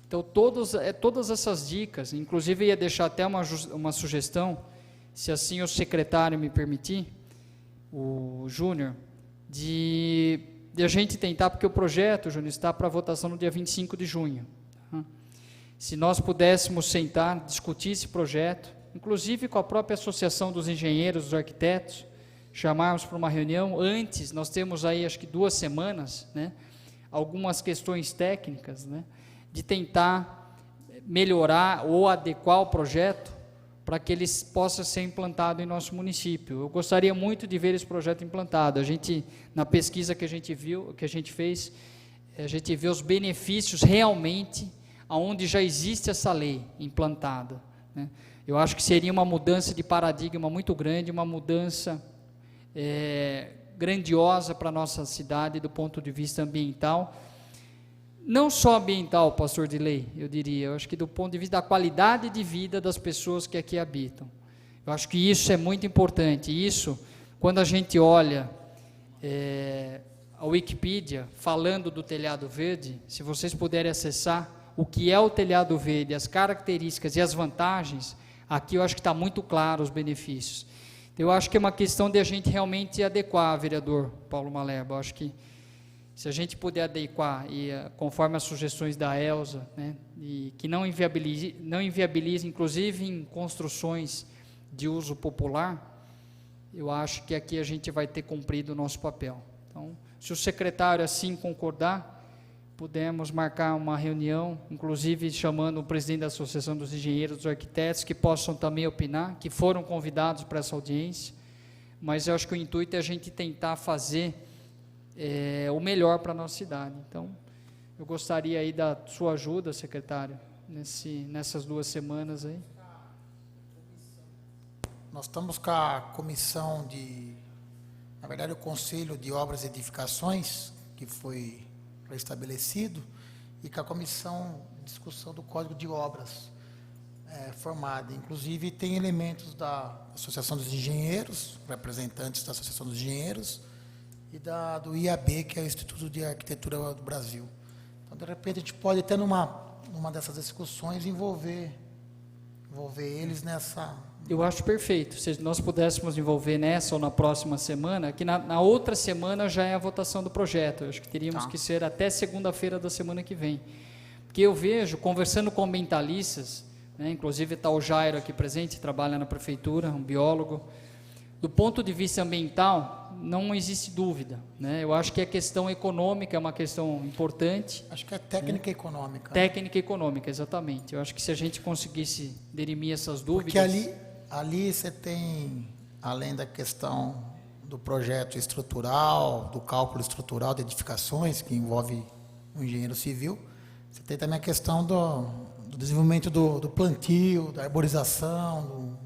Então, todas essas dicas, inclusive eu ia deixar até uma sugestão, se assim o secretário me permitir, o Júnior, de a gente tentar, porque o projeto, Júnior, está para votação no dia 25 de junho. Tá? Se nós pudéssemos sentar, discutir esse projeto, inclusive com a própria Associação dos Engenheiros, dos Arquitetos, chamarmos para uma reunião, antes, nós temos aí, acho que 2 semanas, né, algumas questões técnicas, né, de tentar melhorar ou adequar o projeto para que ele possa ser implantado em nosso município. Eu gostaria muito de ver esse projeto implantado. A gente, na pesquisa que a gente fez, a gente vê os benefícios realmente aonde já existe essa lei implantada, né? Eu acho que seria uma mudança de paradigma muito grande, uma mudança grandiosa para a nossa cidade do ponto de vista ambiental. Não só ambiental, pastor Dilei, eu diria, eu acho que do ponto de vista da qualidade de vida das pessoas que aqui habitam. Eu acho que isso é muito importante. Isso, quando a gente olha a Wikipedia falando do telhado verde, se vocês puderem acessar o que é o telhado verde, as características e as vantagens, aqui eu acho que está muito claro os benefícios. Eu acho que é uma questão de a gente realmente adequar, vereador Paulo Maleba. Eu acho que se a gente puder adequar, conforme as sugestões da Elza, né, e que não inviabilize, inclusive em construções de uso popular, eu acho que aqui a gente vai ter cumprido o nosso papel. Então, se o secretário assim concordar, pudemos marcar uma reunião, inclusive chamando o presidente da Associação dos Engenheiros, dos Arquitetos, que possam também opinar, que foram convidados para essa audiência, mas eu acho que o intuito é a gente tentar fazer o melhor para a nossa cidade. Então, eu gostaria aí da sua ajuda, secretário, nessas 2 semanas aí. Nós estamos com a comissão na verdade, o Conselho de Obras e Edificações, que foi estabelecido, e com a comissão de discussão do Código de Obras formada. Inclusive, tem elementos da Associação dos Engenheiros, representantes da Associação dos Engenheiros, e do IAB, que é o Instituto de Arquitetura do Brasil. Então, de repente, a gente pode até numa dessas discussões envolver eles nessa... Eu acho perfeito. Se nós pudéssemos envolver nessa ou na próxima semana, que na outra semana já é a votação do projeto. Eu acho que teríamos que ser até segunda-feira da semana que vem. Porque eu vejo, conversando com ambientalistas, né, inclusive está o Jairo aqui presente, trabalha na prefeitura, um biólogo. Do ponto de vista ambiental, não existe dúvida, né? Eu acho que a questão econômica é uma questão importante. Acho que é técnica econômica. Técnica econômica, exatamente. Eu acho que se a gente conseguisse dirimir essas dúvidas... Porque ali você tem, além da questão do projeto estrutural, do cálculo estrutural de edificações, que envolve o engenheiro civil, você tem também a questão do desenvolvimento do plantio, da arborização,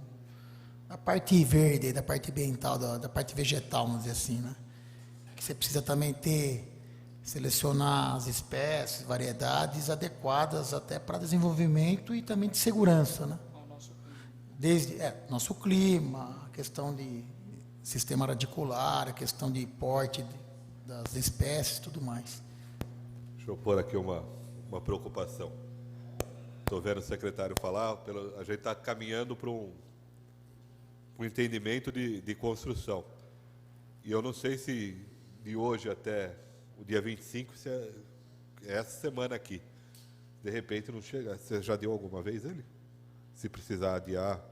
da parte verde, da parte ambiental, da parte vegetal, vamos dizer assim, né? Que você precisa também ter selecionar as espécies, variedades adequadas até para desenvolvimento e também de segurança, né? Desde nosso clima, a questão de sistema radicular, a questão de porte das espécies, tudo mais. Deixa eu pôr aqui uma preocupação. Estou vendo o secretário falar, a gente está caminhando para um entendimento de construção. E eu não sei se de hoje até o dia 25, se é essa semana aqui. De repente não chega. Você já deu alguma vez ele? Se precisar adiar.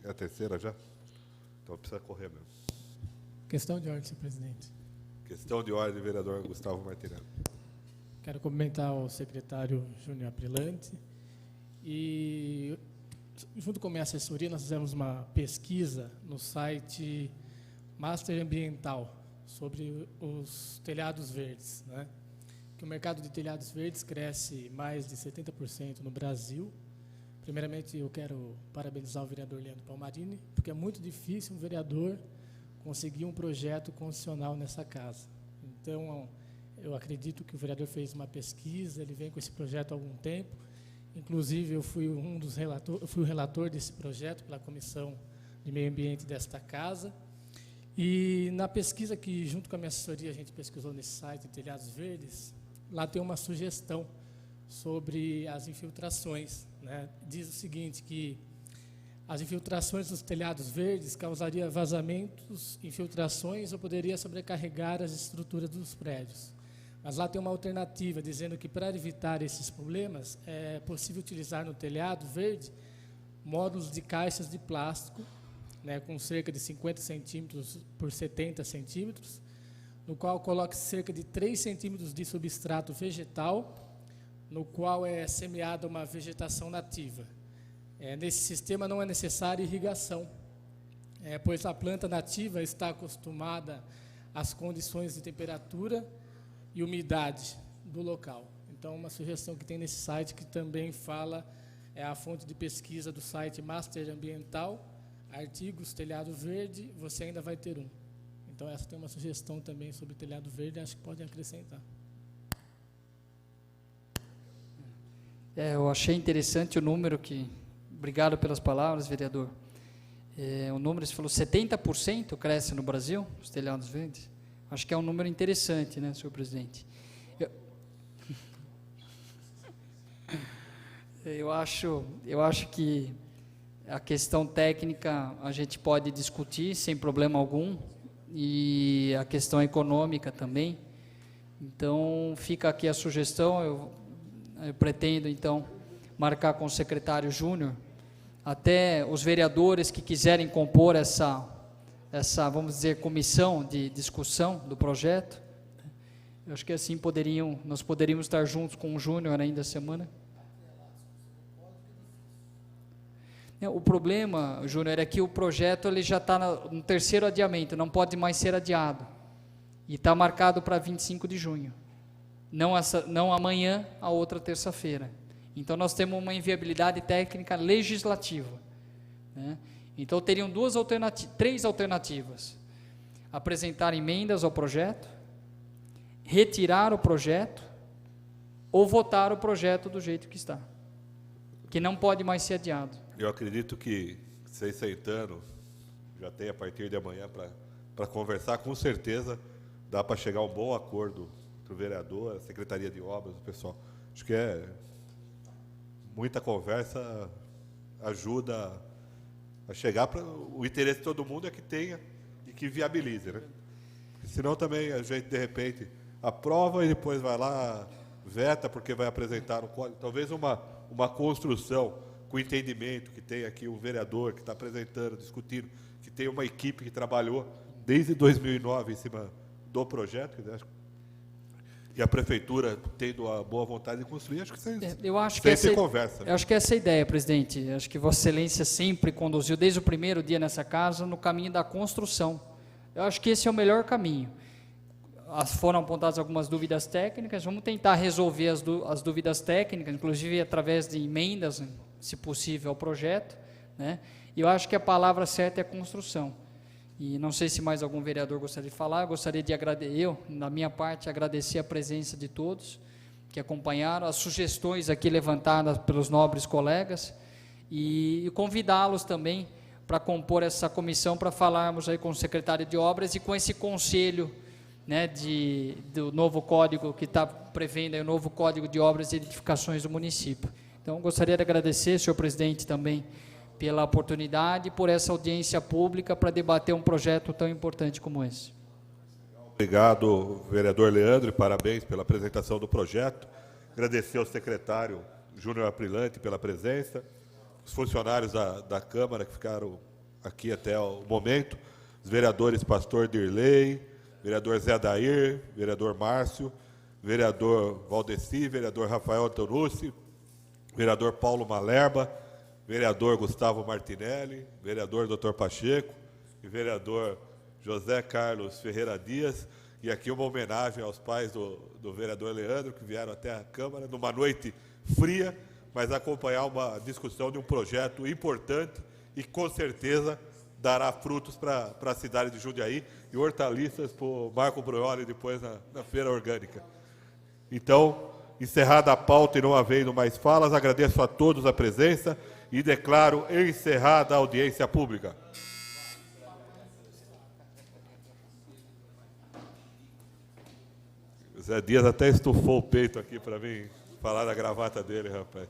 É a terceira já? Então precisa correr mesmo. Questão de ordem, senhor presidente. Questão de ordem, vereador Gustavo Martinelli. Quero cumprimentar o secretário Júnior Aprilante. E, junto com a minha assessoria, nós fizemos uma pesquisa no site Master Ambiental sobre os telhados verdes, né? Que o mercado de telhados verdes cresce mais de 70% no Brasil. Primeiramente, eu quero parabenizar o vereador Leandro Palmarini, porque é muito difícil um vereador conseguir um projeto constitucional nessa casa. Então, eu acredito que o vereador fez uma pesquisa, ele vem com esse projeto há algum tempo. Inclusive, eu fui o relator desse projeto pela Comissão de Meio Ambiente desta casa. E na pesquisa que, junto com a minha assessoria, a gente pesquisou nesse site Telhados Verdes, lá tem uma sugestão sobre as infiltrações, né? Diz o seguinte, que as infiltrações dos telhados verdes causariam vazamentos, infiltrações ou poderia sobrecarregar as estruturas dos prédios. Mas lá tem uma alternativa, dizendo que para evitar esses problemas, é possível utilizar no telhado verde módulos de caixas de plástico, né, com cerca de 50 centímetros por 70 centímetros, no qual coloque cerca de 3 centímetros de substrato vegetal, no qual é semeada uma vegetação nativa. Nesse sistema não é necessária irrigação, pois a planta nativa está acostumada às condições de temperatura e umidade do local. Então, uma sugestão que tem nesse site, que também fala, é a fonte de pesquisa do site Master Ambiental, artigos telhado verde, você ainda vai ter um. Então, essa tem uma sugestão também sobre telhado verde, acho que pode acrescentar. Eu achei interessante o número que... Obrigado pelas palavras, vereador. O número, você falou, 70% cresce no Brasil, os telhados verdes? Acho que é um número interessante, né, senhor presidente? Eu acho que a questão técnica a gente pode discutir sem problema algum, e a questão econômica também. Então, fica aqui a sugestão, eu pretendo, então, marcar com o secretário Júnior, até os vereadores que quiserem compor essa, vamos dizer, comissão de discussão do projeto. Eu acho que assim nós poderíamos estar juntos com o Júnior ainda essa semana. O problema, Júnior, é que o projeto ele já está no terceiro adiamento, não pode mais ser adiado. E está marcado para 25 de junho. Não amanhã, a outra terça-feira. Então, nós temos uma inviabilidade técnica legislativa, né? Então, teriam três alternativas: apresentar emendas ao projeto, retirar o projeto, ou votar o projeto do jeito que está, que não pode mais ser adiado. Eu acredito que, vocês sentando, já tem a partir de amanhã para conversar, com certeza dá para chegar a um bom acordo entre o vereador, a Secretaria de Obras, o pessoal. Acho que muita conversa ajuda a chegar para o interesse de todo mundo, é que tenha e que viabilize, né? Porque senão também a gente, de repente, aprova e depois vai lá, veta, porque vai apresentar no código. Talvez uma construção com entendimento, que tem aqui um vereador que está apresentando, discutindo, que tem uma equipe que trabalhou desde 2009 em cima do projeto, né? E a prefeitura tendo a boa vontade de construir, acho que conversa. Eu acho que essa é a ideia, presidente. Acho que Vossa Excelência sempre conduziu, desde o primeiro dia nessa casa, no caminho da construção. Eu acho que esse é o melhor caminho. Foram apontadas algumas dúvidas técnicas, vamos tentar resolver as dúvidas técnicas, inclusive através de emendas, se possível, ao projeto, né? E eu acho que a palavra certa é construção. E não sei se mais algum vereador gostaria de falar. Eu gostaria de agradecer, da minha parte, agradecer a presença de todos que acompanharam, as sugestões aqui levantadas pelos nobres colegas, e convidá-los também para compor essa comissão, para falarmos aí com o secretário de obras e com esse conselho, né, do novo código, que está prevendo aí o novo código de obras e edificações do município. Então, gostaria de agradecer, senhor presidente, também pela oportunidade e por essa audiência pública para debater um projeto tão importante como esse. Obrigado, vereador Leandro, e parabéns pela apresentação do projeto. Agradecer ao secretário Júnior Aprilante pela presença, os funcionários da Câmara que ficaram aqui até o momento, os vereadores Pastor Dirley, vereador Zé Adair, vereador Márcio, vereador Valdeci, vereador Rafael Antonucci, vereador Paulo Malerba, vereador Gustavo Martinelli, vereador Dr. Pacheco e vereador José Carlos Ferreira Dias, e aqui uma homenagem aos pais do vereador Leandro, que vieram até a Câmara numa noite fria, mas acompanhar uma discussão de um projeto importante e, com certeza, dará frutos para a cidade de Jundiaí e hortaliças para o Marco Brunholi depois na feira orgânica. Então, encerrada a pauta e não havendo mais falas, agradeço a todos a presença e declaro encerrada a audiência pública. O Zé Dias até estufou o peito aqui para mim falar da gravata dele, rapaz.